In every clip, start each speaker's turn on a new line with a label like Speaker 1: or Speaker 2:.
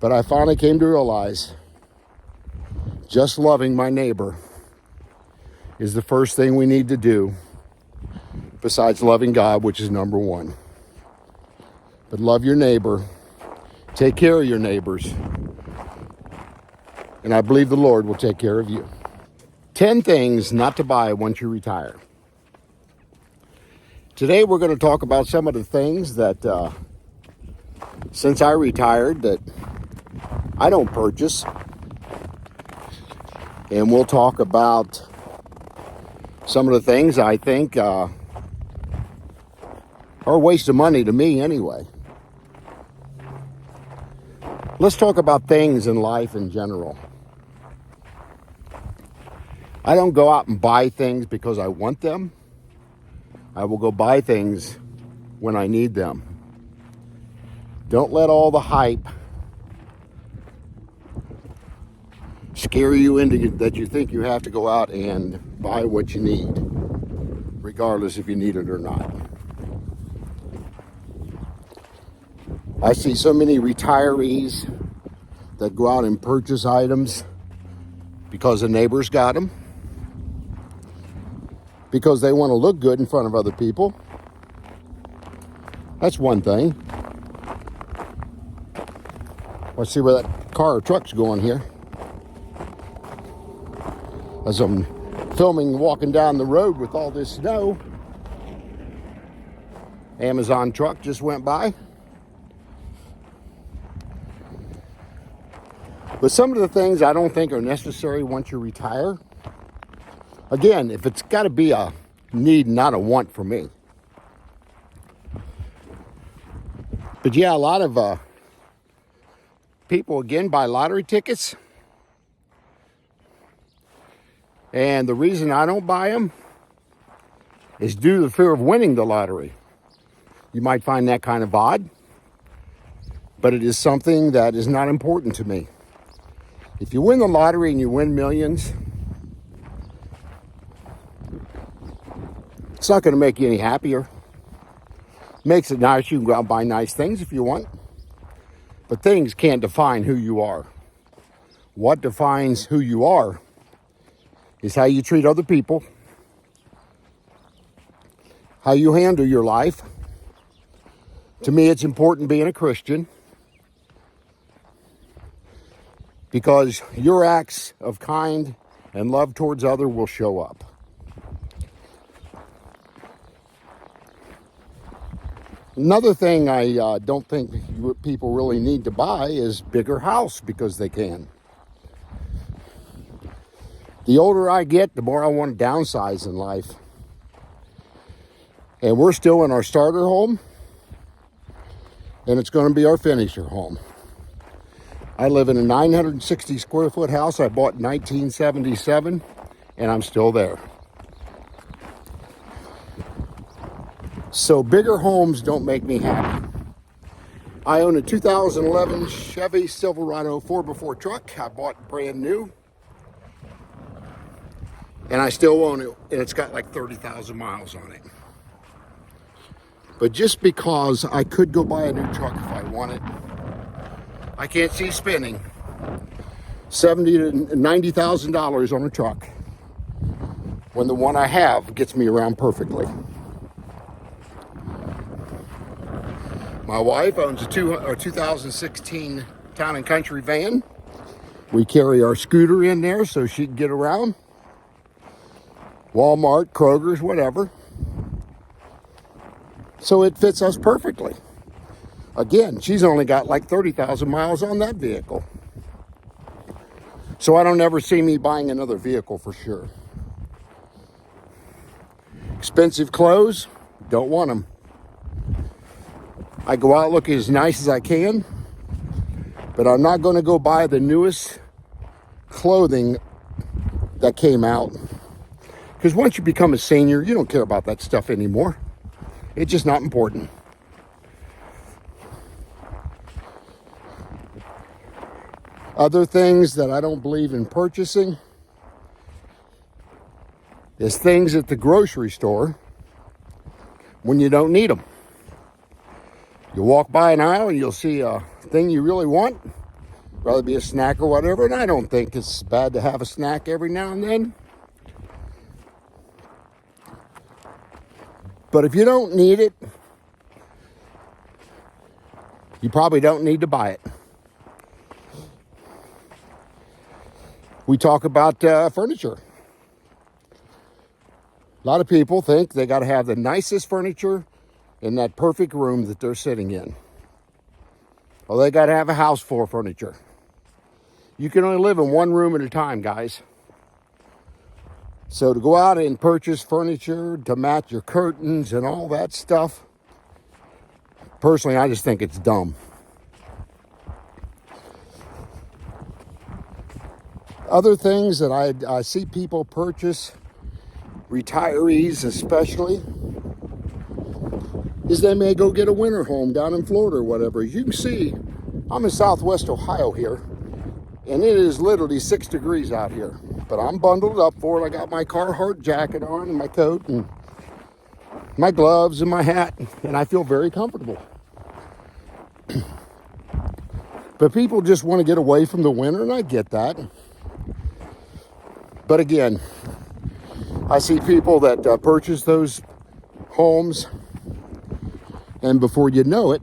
Speaker 1: But I finally came to realize just loving my neighbor is the first thing we need to do besides loving God, which is number one. But love your neighbor. Take care of your neighbors. And I believe the Lord will take care of you. 10 things not to buy once you retire. Today we're going to talk about some of the things that since I retired that I don't purchase. And we'll talk about some of the things I think are a waste of money to me anyway. Let's talk about things in life in general. I don't go out and buy things because I want them. I will go buy things when I need them. Don't let all the hype scare you into that you think you have to go out and buy what you need, regardless if you need it or not. I see so many retirees that go out and purchase items because the neighbors got them, because they want to look good in front of other people. That's one thing. Let's see where that car or truck's going here. As I'm filming walking down the road with all this snow, Amazon truck just went by. But some of the things I don't think are necessary once you retire. Again, if it's got to be a need, not a want for me. But yeah, a lot of people, again, buy lottery tickets. And the reason I don't buy them is due to the fear of winning the lottery. You might find that kind of odd, but it is something that is not important to me. If you win the lottery and you win millions, it's not going to make you any happier. Makes it nice. You can go out and buy nice things if you want. But things can't define who you are. What defines who you are is how you treat other people, how you handle your life. To me, it's important being a Christian because your acts of kind and love towards others will show up. Another thing I don't think people really need to buy is bigger house because they can. The older I get, the more I want to downsize in life. And we're still in our starter home, and it's going to be our finisher home. I live in a 960 square foot house I bought in 1977, and I'm still there. So bigger homes don't make me happy. I own a 2011 Chevy Silverado 4x4 truck. I bought brand new. And I still own it, and it's got like 30,000 miles on it. But just because I could go buy a new truck if I wanted, I can't see spending $70,000 to $90,000 on a truck when the one I have gets me around perfectly. My wife owns a 2016 Town and Country van. We carry our scooter in there so she can get around. Walmart, Kroger's, whatever. So it fits us perfectly. Again, she's only got like 30,000 miles on that vehicle. So I don't ever see me buying another vehicle for sure. Expensive clothes, don't want them. I go out looking as nice as I can, but I'm not going to go buy the newest clothing that came out. Because once you become a senior, you don't care about that stuff anymore. It's just not important. Other things that I don't believe in purchasing is things at the grocery store when you don't need them. You walk by an aisle and you'll see a thing you really want, rather be a snack or whatever. And I don't think it's bad to have a snack every now and then. But if you don't need it, you probably don't need to buy it. We talk about furniture. A lot of people think they got to have the nicest furniture in that perfect room that they're sitting in. Well, they got to have a house full of furniture. You can only live in one room at a time, guys. So to go out and purchase furniture to match your curtains and all that stuff, personally, I just think it's dumb. Other things that I see people purchase, retirees especially, is they may go get a winter home down in Florida or whatever. As you can see, I'm in Southwest Ohio here, and it is literally 6 degrees out here. But I'm bundled up for it. I got my Carhartt jacket on and my coat and my gloves and my hat, and I feel very comfortable. But people just want to get away from the winter, and I get that. But again, I see people that purchase those homes, and before you know it,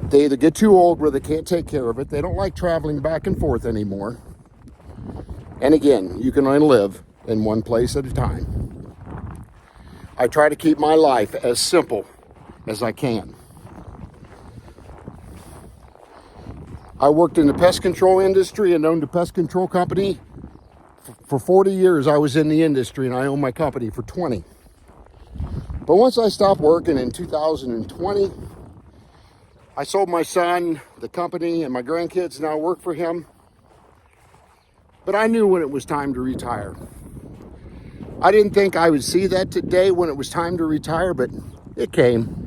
Speaker 1: they either get too old where they can't take care of it. They don't like traveling back and forth anymore. And again, you can only live in one place at a time. I try to keep my life as simple as I can. I worked in the pest control industry and owned a pest control company. For 40 years, I was in the industry, and I owned my company for 20. But once I stopped working in 2020, I sold my son the company, and my grandkids now work for him. But I knew when it was time to retire. I didn't think I would see that today when it was time to retire, but it came.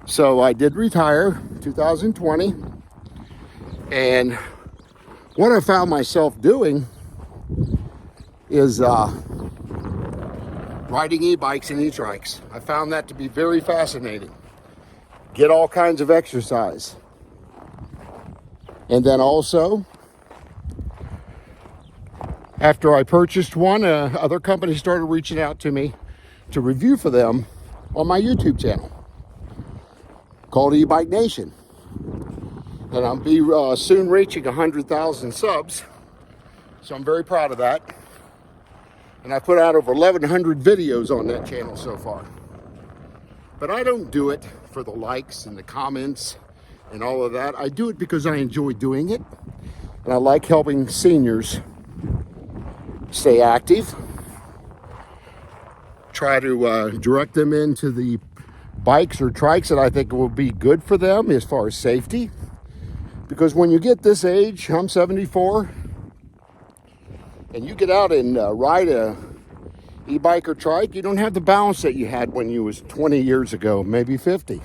Speaker 1: So I did retire 2020, and what I found myself doing is riding e-bikes and e-trikes. I found that to be very fascinating. Get all kinds of exercise. And then also, after I purchased one, other companies started reaching out to me to review for them on my YouTube channel called E-Bike Nation. And I'll be soon reaching 100,000 subs. So I'm very proud of that. And I put out over 1,100 videos on that channel so far. But I don't do it for the likes and the comments and all of that. I do it because I enjoy doing it. And I like helping seniors stay active. Try to direct them into the bikes or trikes that I think will be good for them as far as safety. Because when you get this age, I'm 74, and you get out and ride a e-bike or trike, you don't have the balance that you had when you was 20 years ago, maybe 50.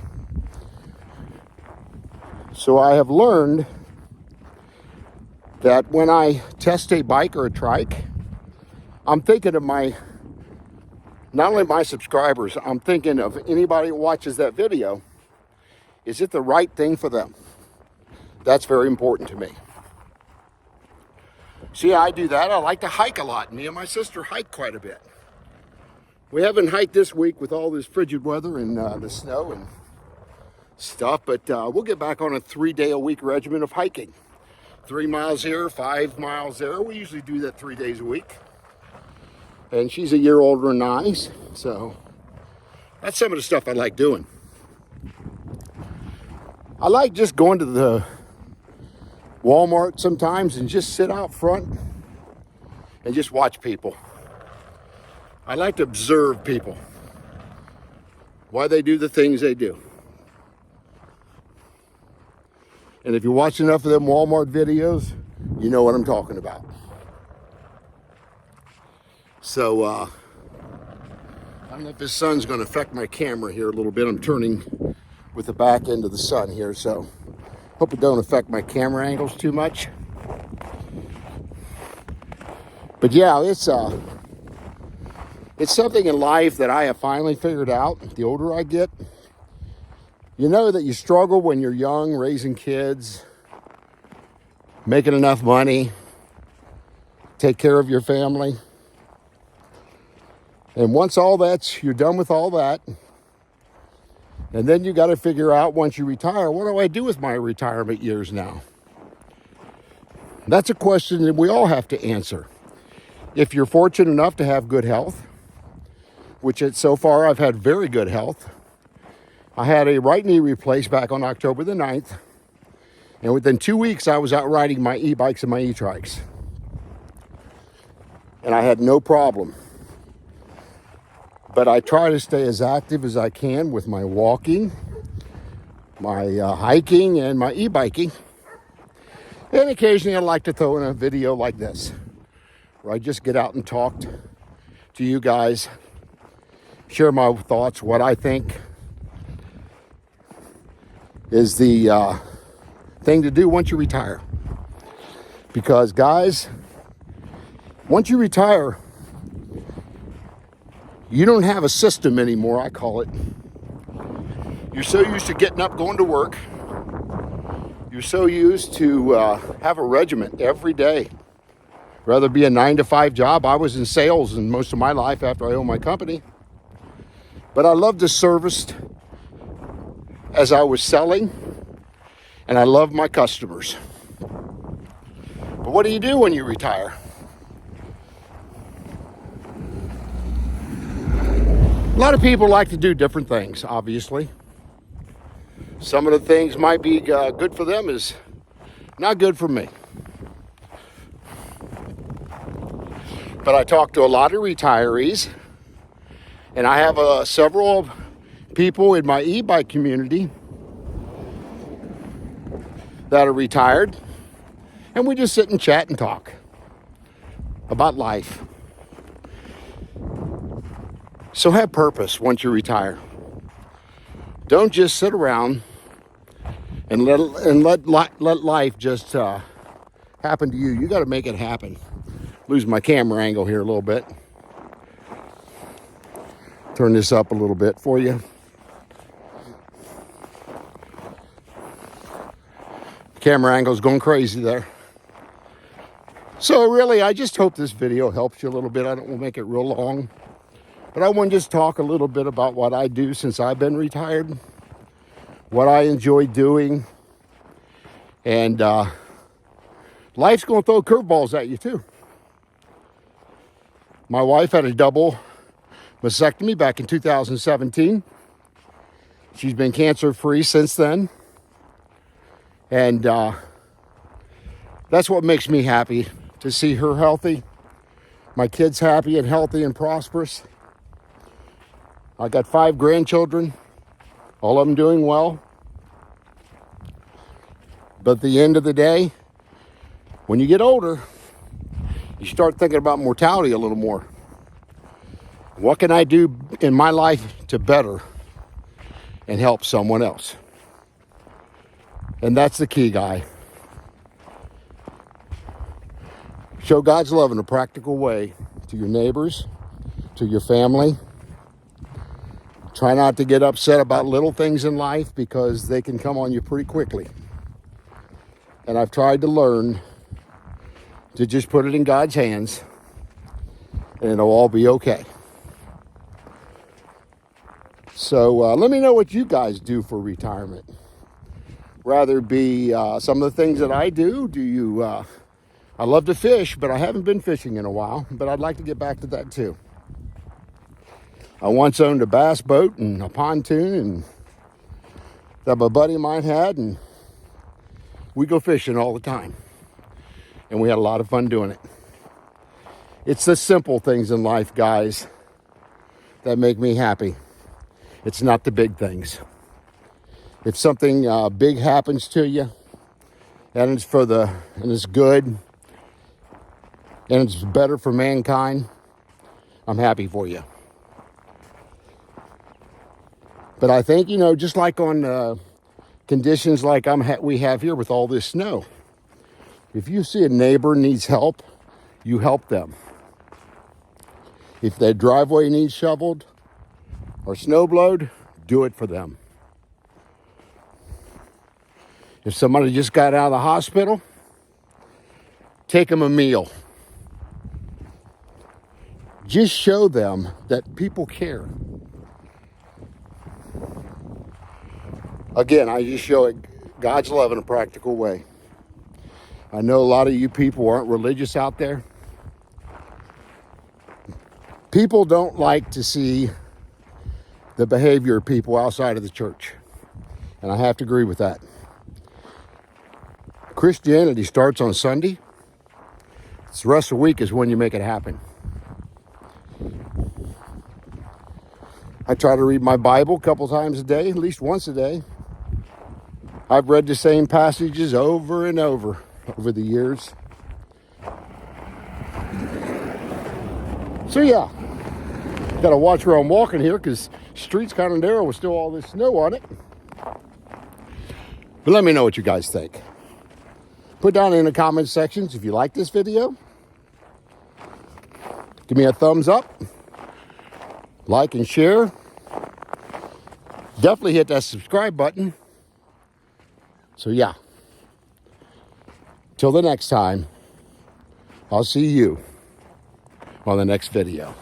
Speaker 1: So I have learned that when I test a bike or a trike, I'm thinking of not only my subscribers, I'm thinking of anybody who watches that video. Is it the right thing for them? That's very important to me. See, I do that. I like to hike a lot. Me and my sister hike quite a bit. We haven't hiked this week with all this frigid weather and the snow and stuff, but we'll get back on a 3-day-a-week regimen of hiking. 3 miles here, 5 miles there. We usually do that 3 days a week. And she's a year older than I, so that's some of the stuff I like doing. I like just going to the Walmart sometimes and just sit out front and just watch people. I like to observe people, why they do the things they do. And if you watch enough of them Walmart videos, you know what I'm talking about. So, I don't know if this sun's going to affect my camera here a little bit. I'm turning with the back end of the sun here, so hope it don't affect my camera angles too much. But yeah, it's something in life that I have finally figured out. The older I get, You know that you struggle when you're young, raising kids, making enough money, take care of your family. And once you're done with all that, and then you got to figure out once you retire, what do I do with my retirement years now? That's a question that we all have to answer. If you're fortunate enough to have good health, which so far I've had very good health. I had a right knee replaced back on October the 9th. And within 2 weeks, I was out riding my e-bikes and my e-trikes. And I had no problem. But I try to stay as active as I can with my walking, my hiking, and my e-biking. And occasionally I like to throw in a video like this, where I just get out and talk to you guys, share my thoughts, what I think is the thing to do once you retire. Because guys, once you retire, you don't have a system anymore, I call it. You're so used to getting up, going to work. You're so used to have a regiment every day. Rather be a 9-to-5 job. I was in sales in most of my life after I owned my company. But I loved the service as I was selling, and I love my customers. But what do you do when you retire? A lot of people like to do different things, obviously. Some of the things might be good for them is not good for me. But I talk to a lot of retirees, and I have several people in my e-bike community that are retired, and we just sit and chat and talk about life. So have purpose once you retire. Don't just sit around and let life just happen to you. You got to make it happen. Lose my camera angle here a little bit. Turn this up a little bit for you. Camera angle's going crazy there. So really, I just hope this video helps you a little bit. I don't want to make it real long. But I want to just talk a little bit about what I do since I've been retired. What I enjoy doing. And life's going to throw curveballs at you too. My wife had a double mastectomy back in 2017. She's been cancer-free since then. And that's what makes me happy, to see her healthy, my kids happy and healthy and prosperous. I got 5 grandchildren, all of them doing well. But at the end of the day, when you get older, you start thinking about mortality a little more. What can I do in my life to better and help someone else? And that's the key, guy. Show God's love in a practical way to your neighbors, to your family. Try not to get upset about little things in life because they can come on you pretty quickly. And I've tried to learn to just put it in God's hands and it'll all be okay. So let me know what you guys do for retirement. Rather be some of the things that I do. I love to fish, but I haven't been fishing in a while, but I'd like to get back to that too. I once owned a bass boat and a pontoon and that my buddy of mine had, and we go fishing all the time. And we had a lot of fun doing it. It's the simple things in life, guys, that make me happy. It's not the big things. If something big happens to you, and it's good, and it's better for mankind, I'm happy for you. But I think, just like on conditions like we have here with all this snow, if you see a neighbor needs help, you help them. If their driveway needs shoveled or snow blowed, do it for them. If somebody just got out of the hospital, take them a meal. Just show them that people care. Again, I just show it God's love in a practical way. I know a lot of you people aren't religious out there. People don't like to see the behavior of people outside of the church. And I have to agree with that. Christianity starts on Sunday. The rest of the week is when you make it happen. I try to read my Bible a couple times a day, at least once a day. I've read the same passages over and over the years. So yeah, got to watch where I'm walking here because the street's kind of narrow with still all this snow on it. But let me know what you guys think. Put down in the comment sections if you like this video. Give me a thumbs up. Like and share. Definitely hit that subscribe button. So yeah. Till the next time, I'll see you on the next video.